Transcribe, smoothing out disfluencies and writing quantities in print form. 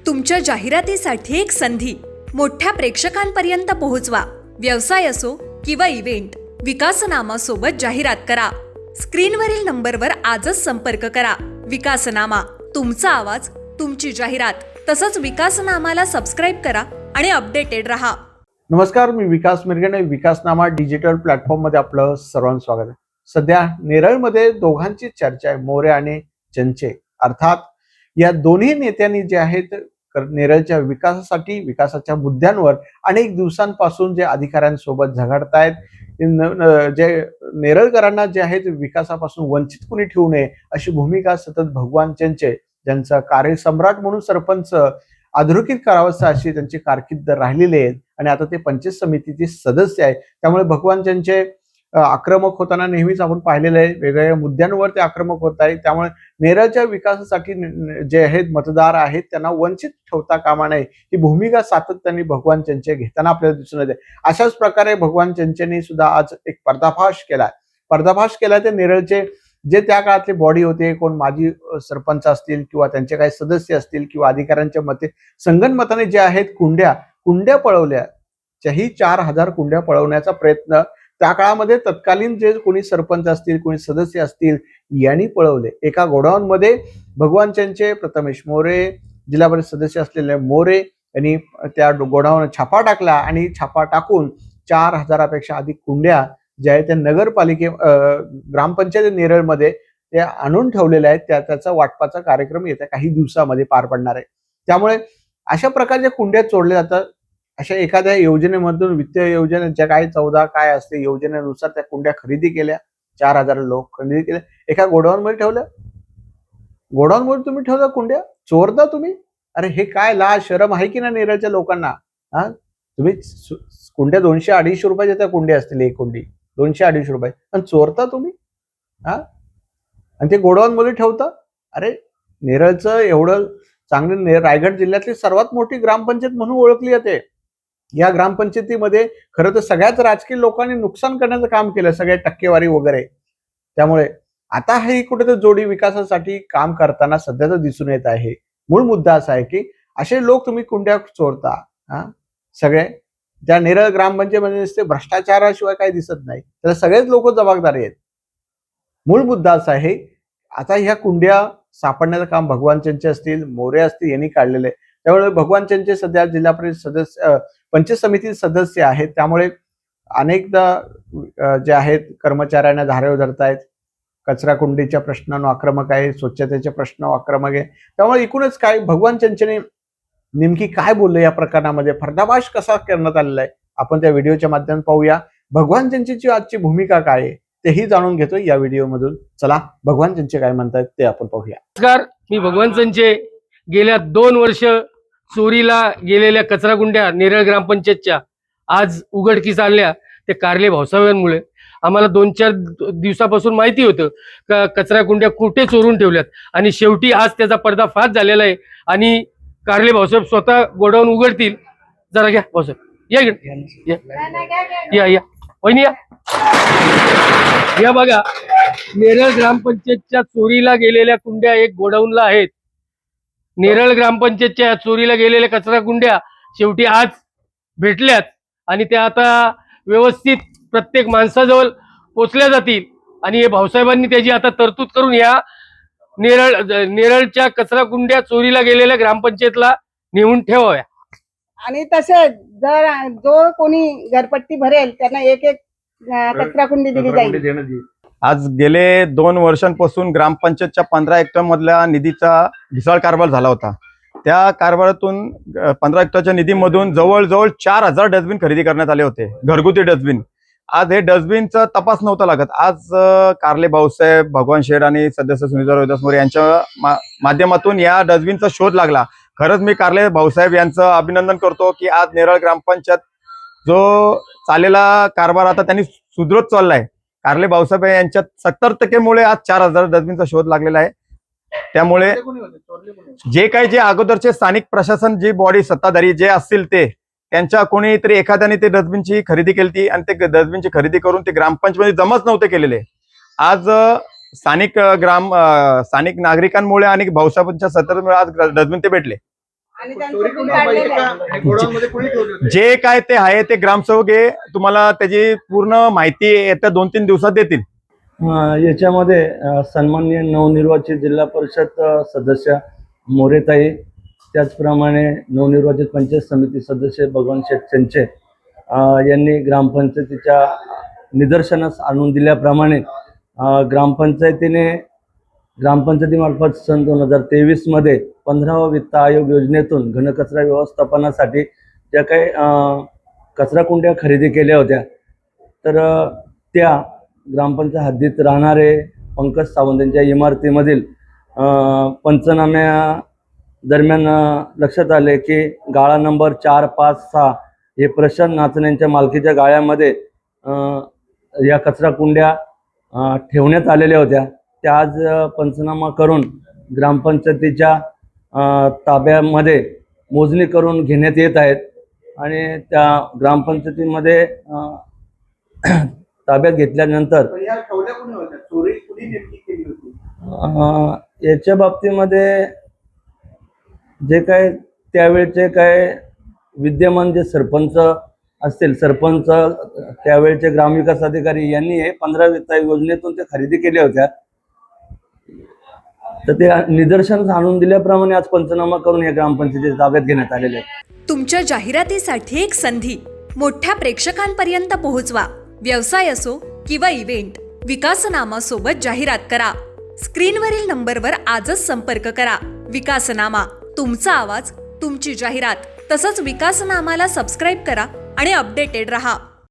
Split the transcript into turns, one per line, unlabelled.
तुमच्या जाहिरातीसाठी एक संधी मोठ्या प्रेक्षकांपर्यंत पोहोचवा। व्यवसाय असो किंवा इव्हेंट, विकासनामा सोबत जाहिरात करा। स्क्रीनवरील नंबरवर आजच संपर्क करा। विकासनामा, तुमचा आवाज, तुमची जाहिरात। तसंच विकासनामाला सबस्क्राइब करा आणि अपडेटेड रहा।
नमस्कार, मी विकास मिरगणे। विकासनामा डिजिटल प्लॅटफॉर्म मध्ये आपलं सर्वांचं स्वागत आहे। सध्या नेरळमध्ये दोघांची चर्चा आहे, मोरे आणि चंचे। अर्थात या दोन्ही नेत्यांनी जे आहेत नेरळच्या विकासासाठी, विकासाच्या मुद्द्यांवर अनेक दिवसांपासून जे अधिकाऱ्यांसोबत झगडतायत, जे नेरळकरांना जे आहेत विकासापासून वंचित कुणी ठेवू नये अशी भूमिका सतत भगवान चंचे, ज्यांचा कार्यसम्राट म्हणून सरपंच अधोरेखित करावंसं अशी त्यांची कारकीर्द राहिलेली आहे आणि आता ते पंचायत समितीचे सदस्य आहेत। त्यामुळे भगवान चंचे आक्रमक होताना नेहमीच आपण पाहिलेलं आहे, वेगवेगळ्या मुद्द्यांवर ते आक्रमक होत आहेत। त्यामुळे नेरळच्या विकासासाठी जे आहेत मतदार आहेत त्यांना वंचित ठेवता कामा नये ही भूमिका सातत्याने भगवान चंचे घेताना आपल्याला दिसून येते। अशाच प्रकारे भगवान चंचेने सुद्धा आज एक पर्दाफाश केला ते नेरळचे जे त्या काळातले बॉडी होते, कोण माजी सरपंच असतील किंवा त्यांचे काही सदस्य असतील किंवा अधिकाऱ्यांच्या मते संगनमताने जे आहेत कुंड्या पळवल्या, 4000 कुंड्या पळवण्याचा प्रयत्न त्या काळामध्ये तत्कालीन जे कोणी सरपंच असतील, कोणी सदस्य असतील यांनी पळवले। एका गोडाऊन मध्ये भगवान चंचे, प्रथमेश मोरे, जिल्हा परिषद सदस्य असलेले मोरे यांनी त्या गोडाऊन छापा टाकला आणि छापा टाकून 4000पेक्षा अधिक कुंड्या ज्या आहेत त्या नगरपालिके ग्रामपंचायत नेरळमध्ये ते आणून ठेवलेल्या आहेत। त्याचा वाटपाचा कार्यक्रम येत्या काही दिवसामध्ये पार पडणार आहे। त्यामुळे अशा प्रकारच्या कुंड्या चोरल्या जातात। अशा एखाद्या योजनेमधून, वित्तीय योजनेच्या काय 14 काय असते योजनेनुसार त्या कुंड्या खरेदी केल्या, 4000 लोक खरेदी केल्या, एका गोडाऊन मध्ये ठेवल्या। गोडाऊन मध्ये तुम्ही ठेवता कुंड्या, चोरता तुम्ही? अरे हे काय लाज शरम आहे की ना नेरळच्या लोकांना? तुम्ही कुंड्या 200-250 रुपयाच्या त्या कुंड्या असतील, एक कुंडी 200-250 रुपये, आणि चोरता तुम्ही? आणि ते गोडाऊन मध्ये ठेवता? अरे नेरळचं एवढं चांगलं, रायगड जिल्ह्यातली सर्वात मोठी ग्रामपंचायत म्हणून ओळखली जाते। या ग्रामपंचायतीमध्ये खरं तर सगळ्याच राजकीय लोकांनी नुकसान करण्याचं काम केलं, सगळे टक्केवारी वगैरे। त्यामुळे आता हे कुठेतरी जोडी विकासासाठी काम करताना सध्याच दिसून येत आहे। मूळ मुद्दा असा आहे की असे लोक तुम्ही कुंड्या चोरता, सगळे त्या नेरळ ग्रामपंचायतीमध्ये नुसते भ्रष्टाचाराशिवाय काही दिसत नाही, त्याला सगळेच लोक जबाबदार आहेत। मूळ मुद्दा असा आहे, आता ह्या कुंड्या सापडण्याचं काम भगवान चंचे असतील, मोरे असतील यांनी काढलेले। त्यामुळे भगवान चंचे सध्या जिल्हा परिषद सदस्य, पंचायत समिती सदस्य आहेत। त्यामुळे अनेकदा जे आहेत कर्मचाऱ्यांना धारेवर धरतायत, कचरा कुंडीच्या प्रश्नांवर आक्रमक आहे, स्वच्छतेचे प्रश्न आक्रमक आहे। त्यामुळे एकूणच काय भगवान चंचेने नेमकी काय बोलले या प्रकरणामध्ये, पर्दाफाश कसा करण्यात आलेला आहे, आपण त्या व्हिडिओच्या माध्यमातून पाहूया। भगवान चंचेची आजची भूमिका काय आहे तेही जाणून घेतो या व्हिडिओ मधून। चला भगवान चंचे काय म्हणतात ते आपण पाहूया।
नमस्कार, मी भगवान चंचे। गेल्या 2 वर्ष चोरीला गेलेल्या कचरा कुंड्या नेरळ ग्रामपंचायतच्या आज उघडकीस आणल्या ते कारले भाऊसाहेबांमुळे। आम्हाला 2-4 दिवसापासून माहिती होतं का कचरा कुंड्या कुठे चोरून ठेवल्यात, आणि शेवटी आज त्याचा पर्दाफाश झालेला आहे। आणि कारले भाऊसाहेब स्वतः गोडाऊन उघडतील। जरा घ्या भाऊसाहेब, या वहिनी या बघा, नेरळ ग्रामपंचायतच्या चोरीला गेलेल्या कुंड्या एक गोडाऊनला आहेत। नेरळ ग्रामपंचायतच्या चोरीला गेलेल्या कचरा कुंड्या शेवटी आज भेटल्यात आणि त्या आता व्यवस्थित प्रत्येक माणसाजवळ पोचल्या जातील। आणि हे भाऊसाहेबांनी त्याची आता तरतूद करून या नेरळच्या कचरा कुंड्या चोरीला गेलेल्या ग्रामपंचायतला नेऊन ठेवाव्या।
आणि तसे जर जो कोणी घरपट्टी भरेल त्यांना एक कचरा कुंडी दिली जाईल।
आज गेले 2 वर्षांपासून ग्रामपंचायतच्या 15 हेक्टर मधल्या निधीचा ढिसाळ कारभार झाला होता। त्या कारभारातून 15 हेक्टरच्या निधीमधून जवळजवळ 4000 डस्टबिन खरेदी करण्यात आले होते, घरगुती डस्टबिन। आज हे डस्टबिनचा तपास नव्हता लागत। आज कारले भाऊसाहेब, भगवान शेठ आणि सदस्य सुनीता रोहिदास मोरे यांच्या माध्यमातून या डस्टबिनचा शोध लागला। खरंच मी कारले भाऊसाहेब यांचं अभिनंदन करतो की आज नेरळ ग्रामपंचायत जो चाललेला कारभार आता त्यांनी सुधरत चाललाय। कारले भाऊसाहेब यांच्या 70% मुळे आज 4000 डस्टबिनचा शोध लागलेला आहे। त्यामुळे जे अगोदरचे स्थानिक प्रशासन, जी बॉडी सत्ताधारी जे असतील ते त्यांच्या कोणीतरी एखाद्याने ते डस्टबिनची खरेदी केली आणि ते डस्टबिनची खरेदी करून ते ग्रामपंचायतीमध्ये जमाच नव्हते केलेले। आज स्थानिक नागरिकांमुळे आणि भाऊसाहेबांच्या सत्तेमुळे आज डस्टबिन ते भेटले।
आणि त्यांचं बिल काढलेलं आहे.
जे काय ते आहे ते ग्रामसेवक हे तुम्हाला त्याची पूर्ण माहिती येत्या 2-3 दिवसात देतील.
याच्यामध्ये सन्माननीय नवनिर्वाचित जिल्हा परिषद सदस्य मोरेताई, त्याचप्रमाणे नवनिर्वाचित पंचायत समिती सदस्य भगवान शेठ चंचे यांनी ग्रामपंचायतीच्या निदर्शनास आणून दिल्याप्रमाणे ग्रामपंचायतीमार्फत सन 2023 मध्ये 15वा वित्त आयोग योजनेतून घनकचरा व्यवस्थापनासाठी ज्या काही कचरा कुंड्या खरेदी केल्या होत्या, तर त्या ग्रामपंचायत हद्दीत राहणारे पंकज सावंत यांच्या इमारतीमधील पंचनाम्या दरम्यान लक्षात आले की गाळा नंबर 4, 5, 6 हे प्रशांत नाचण्यांच्या मालकीच्या गाळ्यामध्ये या कचरा कुंड्या ठेवण्यात आलेल्या होत्या. त्या आज पंचनामा करून ग्रामपंचायतीच्या ताब्यामध्ये मोजणी करून घेण्यात येत आहेत आणि त्या ग्रामपंचायतीमध्ये ताब्यात घेतल्यानंतर याच्या बाबतीमध्ये जे काय त्यावेळचे काय विद्यमान जे सरपंच असतील, सरपंच त्यावेळचे ग्रामविकास अधिकारी यांनी हे 15 वित्त योजनेतून ते खरेदी केल्या होत्या. तर ते निदर्शनास आणून दिल्याप्रमाणे आज पंचनामा करून या ग्रामपंचायतीच्या ताब्यात घेण्यात आलेले आहेत.
तुमच्या जाहिरातीसाठी एक संधी मोठ्या प्रेक्षकांपर्यंत पोहोचवा. व्यवसाय असो किंवा इव्हेंट, विकासनामा सोबत जाहिरात करा. स्क्रीनवरील नंबरवर आजच संपर्क करा. विकासनामा, तुमचा आवाज, तुमची जाहिरात. तसंच विकासनामाला सबस्क्राईब करा आणि अपडेटेड रहा.